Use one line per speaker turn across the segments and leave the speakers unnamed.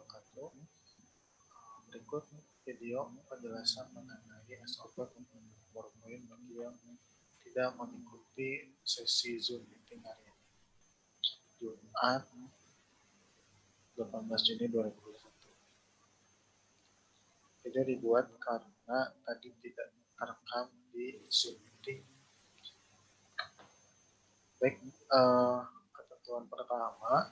wabarakatuh. Berikut video penjelasan mengenai SOP pembuatan PowerPoint bagi yang tidak mengikuti sesi Zoom meeting hari ini. Jumat 18 Juni 2021. Video dibuat karena tadi tidak terekam di Zoom meeting. Baik, ketentuan pertama,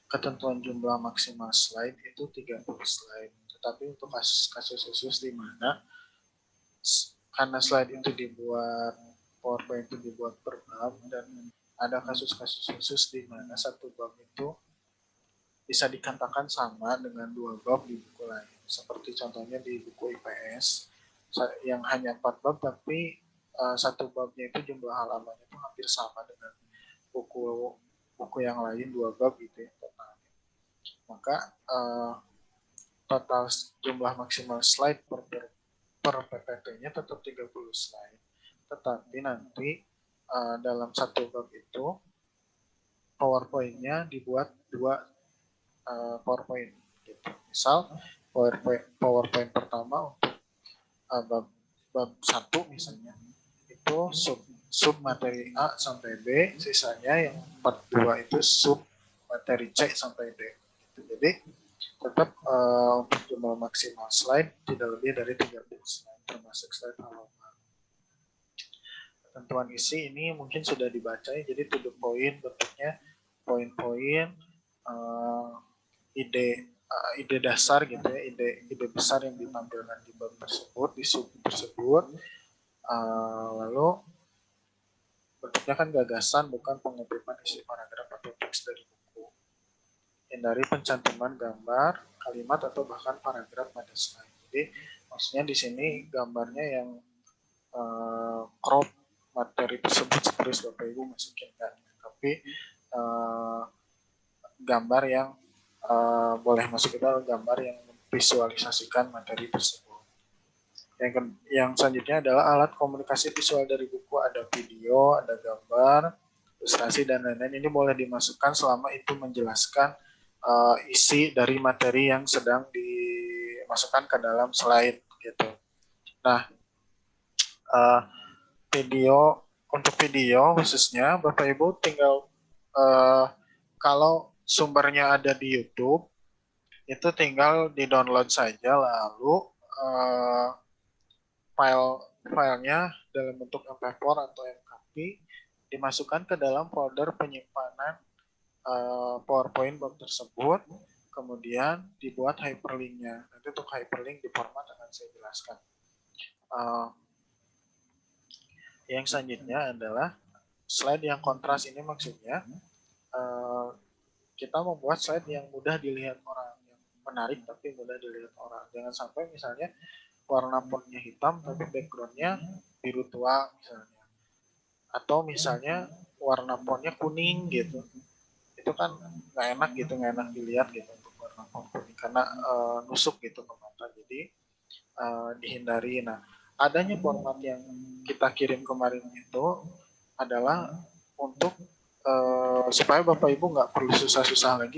ketentuan jumlah maksimal slide itu 30 slide. Tetapi untuk kasus khusus di mana karena slide itu dibuat, PowerPoint itu dibuat per bab, dan ada kasus-kasus khusus di mana satu bab itu bisa dikatakan sama dengan dua bab di buku lain. Seperti contohnya di buku IPS yang hanya 4 bab, tapi satu babnya itu jumlah halamannya itu hampir sama dengan buku yang lain 2 bab gitu ya totalnya. Maka total jumlah maksimal slide per PPT-nya tetap 30 slide. Tetapi nanti dalam satu bab itu PowerPoint-nya dibuat 2 PowerPoint gitu. Misal PowerPoint pertama untuk bab 1 misalnya itu sub materi A sampai B, sisanya yang part 2 itu sub materi C sampai D. Jadi tetap untuk jumlah maksimal slide tidak lebih dari 30 slide termasuk slide halaman. Ketentuan isi ini mungkin sudah dibaca ya, jadi to the point bentuknya poin-poin, ide dasar gitu ya, ide besar yang ditampilkan di bab tersebut, di sub tersebut. Lalu bentuknya kan gagasan, bukan pengutipan isi paragraf atau teks dari buku. Hindari pencantuman gambar, kalimat, atau bahkan paragraf pada slide. Jadi maksudnya di sini gambarnya yang crop materi tersebut seperti Bapak Ibu masukin kan, tapi gambar yang boleh masuk itu adalah gambar yang visualisasikan materi tersebut. Yang selanjutnya adalah alat komunikasi visual dari buku, ada video, ada gambar, ilustrasi, dan lain-lain. Ini boleh dimasukkan selama itu menjelaskan isi dari materi yang sedang dimasukkan ke dalam slide gitu. Nah, untuk video khususnya Bapak Ibu tinggal kalau sumbernya ada di YouTube itu tinggal di-download saja, lalu filenya dalam bentuk MP4 atau MKP dimasukkan ke dalam folder penyimpanan PowerPoint bab tersebut, kemudian dibuat hyperlink-nya. Nanti untuk hyperlink di format akan saya jelaskan. Yang selanjutnya adalah slide yang kontras. Ini maksudnya kita membuat slide yang mudah dilihat orang, yang menarik tapi mudah dilihat orang. Jangan sampai misalnya warna fontnya hitam tapi backgroundnya biru tua misalnya, atau misalnya warna fontnya kuning gitu, itu kan nggak enak gitu, nggak enak dilihat gitu untuk warna font kuning karena nusuk gitu ke mata. Jadi dihindari. Nah, adanya format yang kita kirim kemarin itu adalah untuk supaya Bapak Ibu nggak perlu susah-susah lagi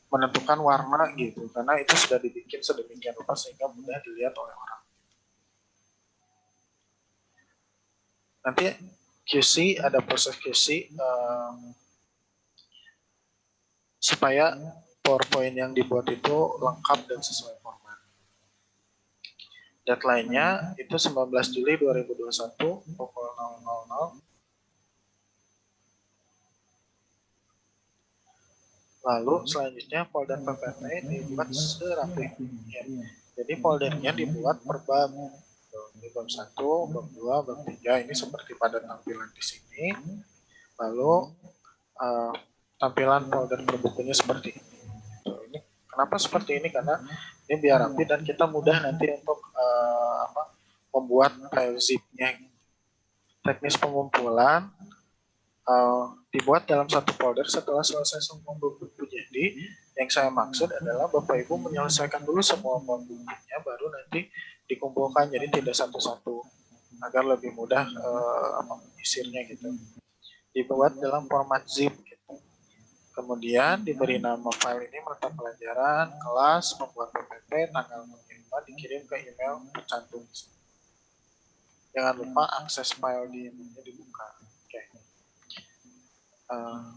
menentukan warna gitu, karena itu sudah dibikin sedemikian rupa sehingga mudah dilihat oleh orang. Nanti QC, ada proses QC supaya PowerPoint yang dibuat itu lengkap dan sesuai format. Deadline-nya itu 19 Juli 2021 pukul 00.00. Lalu selanjutnya folder PPT dibuat serapi-rapihnya. Jadi foldernya dibuat per bab. Di bab 1, bab 2, bab 3 ini seperti pada tampilan di sini. Lalu tampilan folder per bukunya seperti ini. Ini kenapa seperti ini? Karena ini biar rapi dan kita mudah nanti untuk membuat file zip-nya. Teknis pengumpulan dibuat dalam satu folder setelah selesai semua buku. Jadi yang saya maksud adalah Bapak Ibu menyelesaikan dulu semua bukunya, baru nanti dikumpulkan, jadi tidak satu-satu agar lebih mudah mengisinya gitu. Dibuat dalam format zip gitu. Kemudian diberi nama file ini mata pelajaran, kelas, membuat PPT, tanggal pengiriman, dikirim ke email tercantum. Jangan lupa akses file di emailnya dibuka. Oke.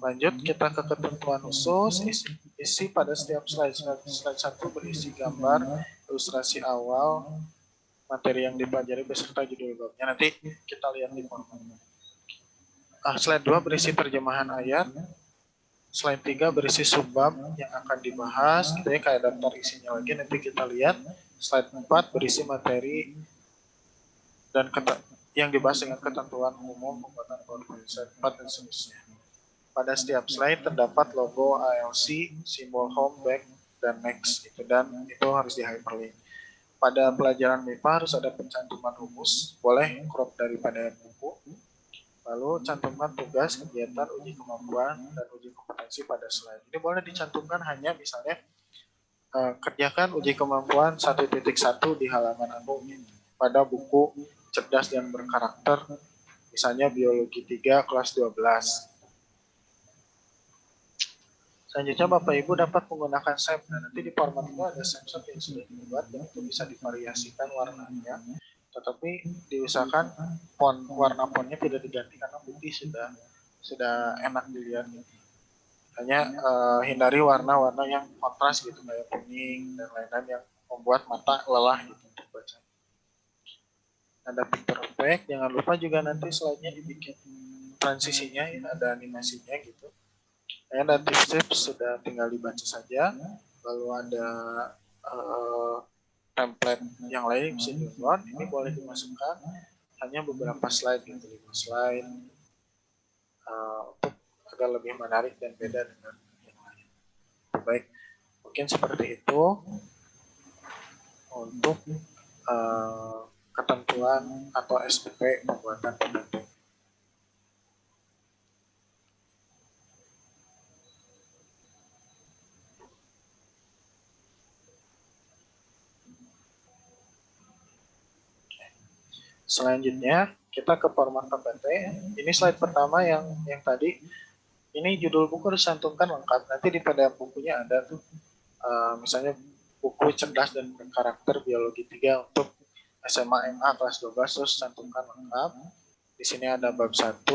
Lanjut kita ke ketentuan khusus. Isi pada setiap slide. Slide 1 berisi gambar, ilustrasi awal, materi yang dipelajari beserta judul babnya. Nanti kita lihat di format. Slide 2 berisi terjemahan ayat. Slide 3 berisi subbab yang akan dibahas, gitu ya, kayak daftar isinya lagi, nanti kita lihat. Slide 4 berisi materi dan yang dibahas dengan ketentuan umum pembuatan PowerPoint. Slide 4 dan seterusnya. Pada setiap slide terdapat logo ALC, simbol home, back, dan next, gitu, dan itu harus di hyperlink. Pada pelajaran MIPA harus ada pencantuman rumus, boleh crop daripada buku. Lalu cantumkan tugas, kegiatan, uji kemampuan, dan uji kompetensi pada slide. Ini boleh dicantumkan hanya misalnya kerjakan uji kemampuan 1.1 di halaman anu pada buku cerdas dan berkarakter, misalnya biologi 3 kelas 12. Selanjutnya Bapak Ibu dapat menggunakan save. Nah, nanti di format itu ada save yang sudah dibuat dan itu bisa divariasikan warnanya. Tetapi diusahakan warna fontnya tidak diganti karena putih sudah enak dilihat. Hanya hindari warna-warna yang kontras gitu, kayak kuning dan lain-lain yang membuat mata lelah gitu untuk baca. Ada picture effect, jangan lupa juga nanti slide-nya dibikin transisinya, ya, ada animasinya gitu. Ada tips-tips, sudah tinggal dibaca saja. Lalu ada template yang lain bisa di-download, ini boleh dimasukkan hanya beberapa slide gitu, 5 slide untuk agar lebih menarik dan beda dengan yang lain. Baik, mungkin seperti itu untuk ketentuan atau SOP pembuatan PPT. Selanjutnya kita ke format PPT. Ini slide pertama yang tadi. Ini judul buku harus cantumkan lengkap. Nanti di PDF bukunya ada tuh, misalnya buku cerdas dan berkarakter biologi 3 untuk SMA MA kelas 12, terus cantumkan lengkap. Di sini ada bab 1.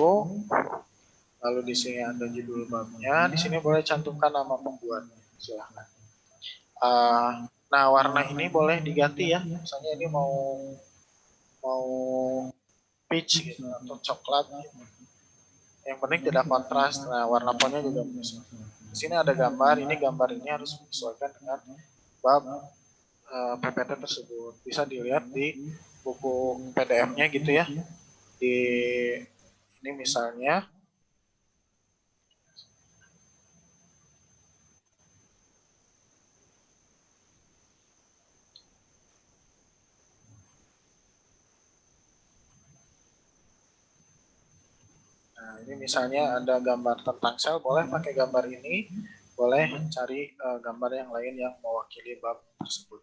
Lalu di sini ada judul babnya. Di sini boleh cantumkan nama pembuatnya. Silahkan. Nah, warna ini boleh diganti ya. Misalnya ini mau peach gitu atau coklat gitu. Yang penting tidak kontras. Nah, warna fontnya juga menyesuaikan. Di sini ada gambar. Gambar ini harus menyesuaikan dengan bab PPT tersebut. Bisa dilihat di buku PDF-nya gitu ya. Di ini misalnya ini misalnya ada gambar tentang sel, boleh pakai gambar ini, boleh cari gambar yang lain yang mewakili bab tersebut.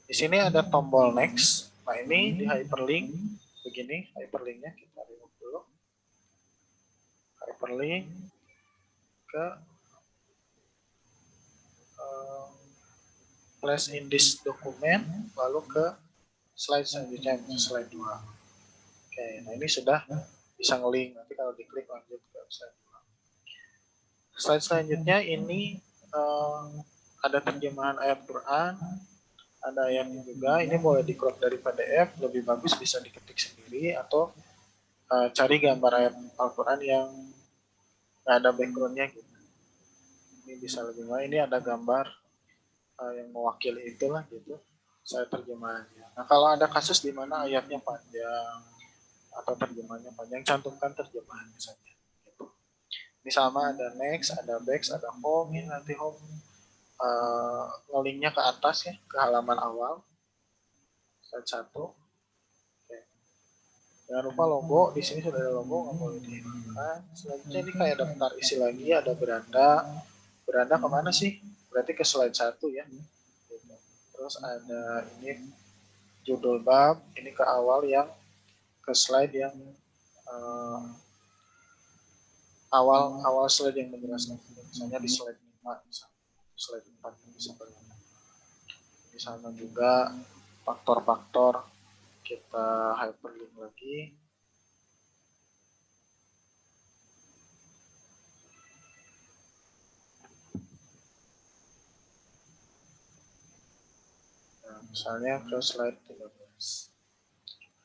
Di sini ada tombol next. Nah, ini di hyperlink begini, hyperlinknya kita remove dulu. Hyperlink ke place in this document, lalu ke slide selanjutnya, slide 2. Oke, nah ini sudah bisa nge-link. Nanti kalau diklik lanjut ke slide 2. Slide selanjutnya ini ada terjemahan ayat Quran, ada ayatnya juga. Ini boleh di-crop dari PDF, lebih bagus bisa diketik sendiri atau cari gambar ayat Al-Quran yang nggak ada background-nya gitu. Ini bisa lebih mudah. Ini ada gambar yang mewakili itulah gitu. Saya terjemahannya. Nah, kalau ada kasus di mana ayatnya panjang atau terjemahannya panjang, cantumkan terjemahannya saja. Gitu. Ini sama, ada next, ada back, ada home. Ini nanti home nge-linknya ke atas ya, ke halaman awal. Slide 1. Oke. Jangan lupa logo, di sini sudah ada logo, nggak boleh dihilangkan. Selanjutnya ini kayak daftar isi lagi, ada beranda. Beranda kemana sih? Berarti ke slide 1 ya. Terus ada ini judul bab, ini ke awal yang ke slide yang awal slide yang menjelaskan, misalnya di slide 5, slide 4 bisa berguna. Di sana juga faktor-faktor kita hyperlink lagi. Nah, misalnya ke slide 13.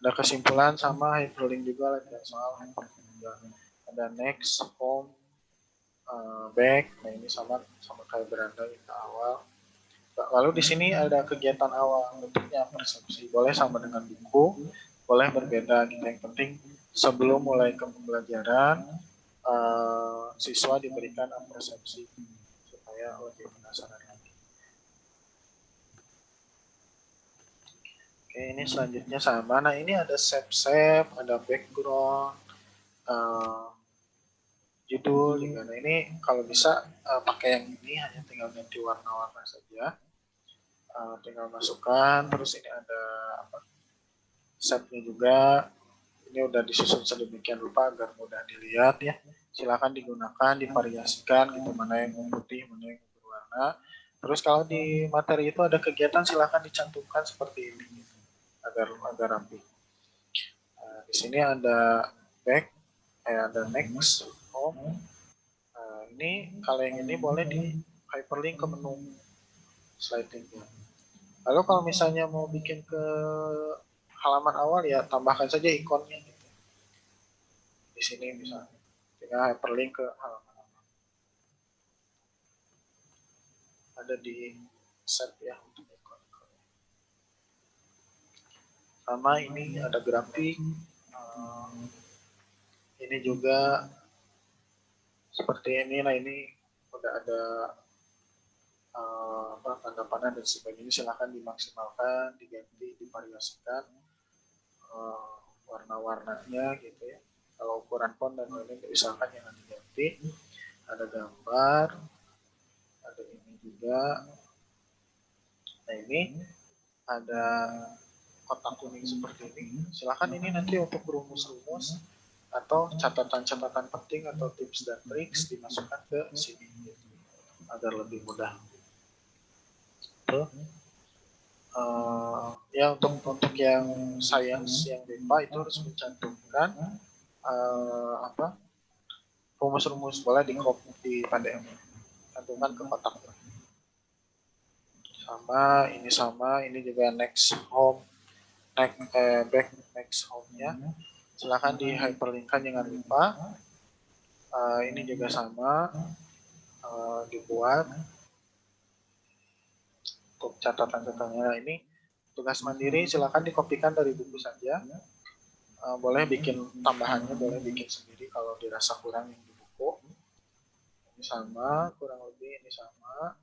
Ada kesimpulan sama hyperlink juga, ada soal hyperlink juga. Ada next, home, back. Nah ini sama kayak beranda kita awal. Lalu di sini ada kegiatan awal, bentuknya persepsi. Boleh sama dengan buku, boleh berbeda. Gitu. Yang penting sebelum mulai ke pembelajaran, siswa diberikan persepsi supaya lebih penasaran lagi. Oke, ini selanjutnya sama. Nah ini ada shape, ada background, judul juga. Nah ini kalau bisa pakai yang ini, hanya tinggal ganti warna-warna saja. Tinggal masukkan. Terus ini ada apa? Shape-nya juga. Ini udah disusun sedemikian rupa agar mudah dilihat ya. Silakan digunakan, divariasikan gitu, mana yang putih, mana yang berwarna. Terus kalau di materi itu ada kegiatan, silakan dicantumkan seperti ini gitu, agar rapi. Di sini ada back, ada next, home. Ini kalau yang ini boleh di hyperlink ke menu sliding-nya. Lalu kalau misalnya mau bikin ke halaman awal ya tambahkan saja ikonnya gitu. Di sini misalnya tinggal hyperlink ke halaman awal. Ada di set ya untuk ikon-ikon. Sama ini ada grafik. Ini juga seperti ini. Nah ini udah ada tanda panah dan sebagainya. Silahkan dimaksimalkan, diganti, divariasikan warna-warnanya gitu ya. Kalau ukuran font dan lain-lain misalkan yang diganti. Ada gambar, ada ini juga. Nah ini ada kotak kuning seperti ini. Silahkan ini nanti untuk rumus-rumus atau catatan-catatan penting atau tips dan triks dimasukkan ke sini gitu, agar lebih mudah. Ya untuk yang science, yang BEPA itu harus mencantumkan rumus-rumus, boleh di copy di PDF, cantumkan ke kotak. Sama ini juga next home, back next home-nya. Silakan di hyperlinkkan, jangan lupa. Ini juga sama, dibuat untuk catatan-catatannya. Ini tugas mandiri, silakan dikopikan dari buku saja. Boleh bikin tambahannya, boleh bikin sendiri kalau dirasa kurang yang di buku. Ini sama, kurang lebih ini sama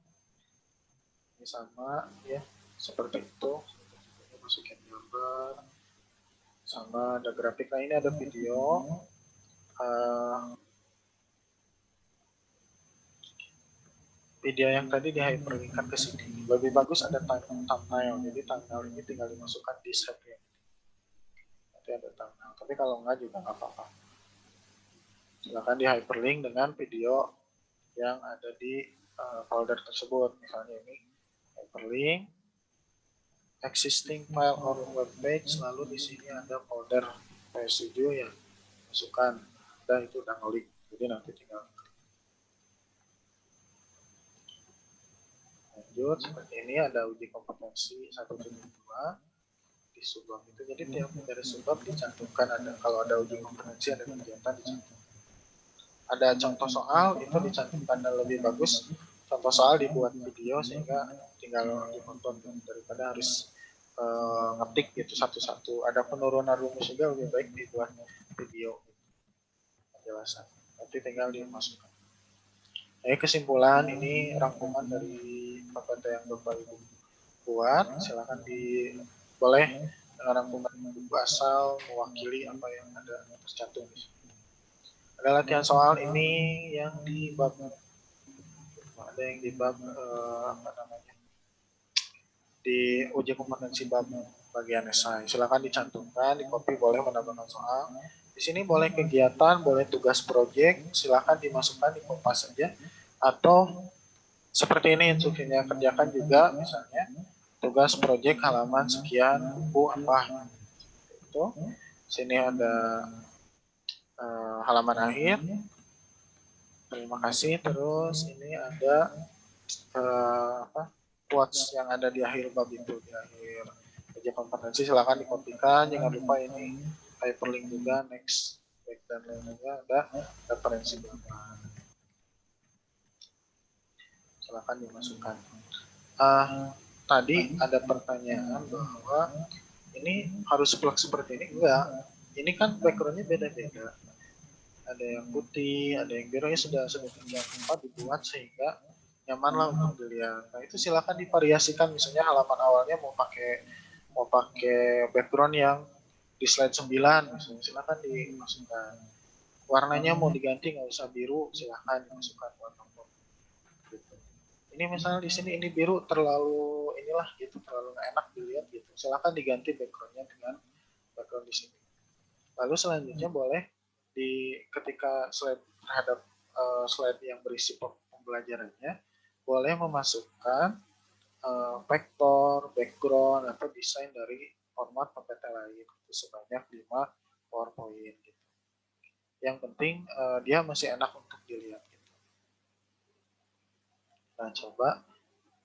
ya, seperti itu. Ini masukin gambar, sama ada grafik. Nah ini ada video. Video yang tadi di hyperlinkkan ke sini. Lebih bagus ada thumbnail. Jadi thumbnail ini tinggal dimasukkan di set ya. Nanti ada thumbnail. Tapi kalau enggak juga nggak apa-apa. Silakan di hyperlink dengan video yang ada di folder tersebut. Misalnya ini hyperlink existing file or web page, lalu di sini ada folder residue yang masukkan, dan itu udah ngelik. Jadi nanti tinggal lanjut. Seperti ini ada uji kompetensi 1.2 di subbab itu. Jadi tiap dari subbab dicantumkan, ada kalau ada uji kompetensi, ada kegiatan dicantumkan. Ada contoh soal itu dicantumkan, dan lebih bagus contoh soal dibuat video sehingga tinggal ditonton daripada harus ngetik gitu satu-satu. Ada penurunan rumus juga, lebih baik dibuat video penjelasan. Nanti tinggal dimasukkan. Kesimpulan, ini rangkuman dari PPT yang Bapak Ibu buat. Silakan boleh dengan rangkuman buku asal mewakili apa yang ada tercantum di sini. Ada latihan soal ini yang di bab, ada yang di bab di uji kompetensi bab bagian esai. Silakan dicantumkan, di copy, boleh menambahkan soal. Di sini boleh kegiatan, boleh tugas proyek, silakan dimasukkan di Kompas saja. Atau seperti ini instruksinya, kerjakan juga misalnya tugas proyek halaman sekian, buku apa. Itu. Sini ada halaman akhir. Terima kasih. Terus ini ada quotes yang ada di akhir bab itu, di akhir meja kompetensi, silakan dikopikan. Jangan lupa ini hyperlink juga, next, back, dan lain-lainnya ada referensi belakang. Silakan dimasukkan. Tadi ada pertanyaan bahwa ini harus plug seperti ini. Enggak. Ini kan backgroundnya beda-beda. Ada yang putih, ada yang biru, ya sudah sedemikian rupa dibuat sehingga nyamanlah untuk dilihat. Nah, itu silakan divariasikan, misalnya halaman awalnya mau pakai background yang di slide 9, misalnya silakan dimasukkan. Warnanya mau diganti, nggak usah biru, silakan dimasukkan warna gitu. Ini misalnya di sini ini biru terlalu inilah gitu, terlalu nggak enak dilihat gitu. Silakan diganti backgroundnya dengan background di sini. Lalu selanjutnya boleh ketika slide terhadap slide yang berisi pembelajarannya, boleh memasukkan vektor, background, atau desain dari format PPT lain. Itu sebanyak 5 PowerPoint. Gitu. Yang penting dia masih enak untuk dilihat. Gitu. Nah, coba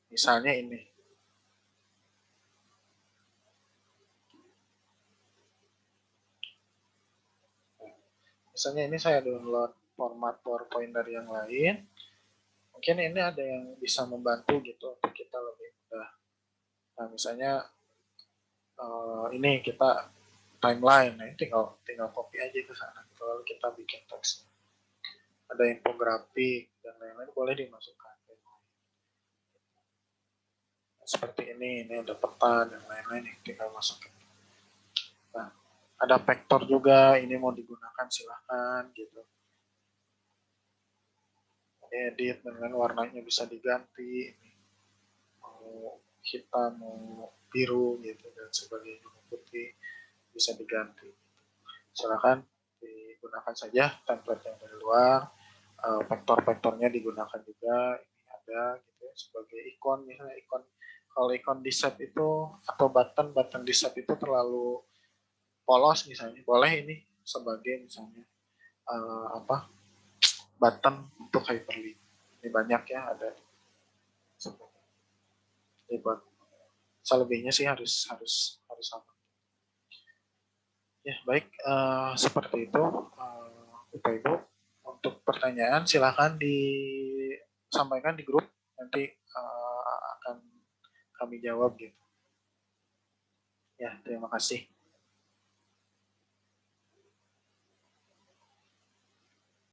misalnya ini. Misalnya ini saya download format PowerPoint dari yang lain. Mungkin ini ada yang bisa membantu gitu untuk kita lebih mudah. Nah, misalnya ini kita timeline, nah tinggal copy aja ke sana. Lalu kita bikin teks. Ada infografik dan lain-lain boleh dimasukkan. Seperti ini ada peta dan lain-lain yang tinggal masukin. Nah, ada vektor juga, ini mau digunakan silahkan gitu. Edit dengan warnanya bisa diganti, mau hitam, mau biru gitu dan sebagainya, putih bisa diganti. Silakan digunakan saja template yang dari luar. Vektor-vektornya digunakan juga, ini ada gitu ya, sebagai ikon, misalnya ikon. Kalau ikon di set itu atau button di set itu terlalu polos misalnya, boleh ini sebagai misalnya button untuk hyperlink. Ini banyak ya, ada. Ini buat selebihnya sih harus sama. Ya baik, seperti itu Bapak Ibu. Untuk pertanyaan silahkan disampaikan di grup, nanti akan kami jawab gitu. Ya, terima kasih.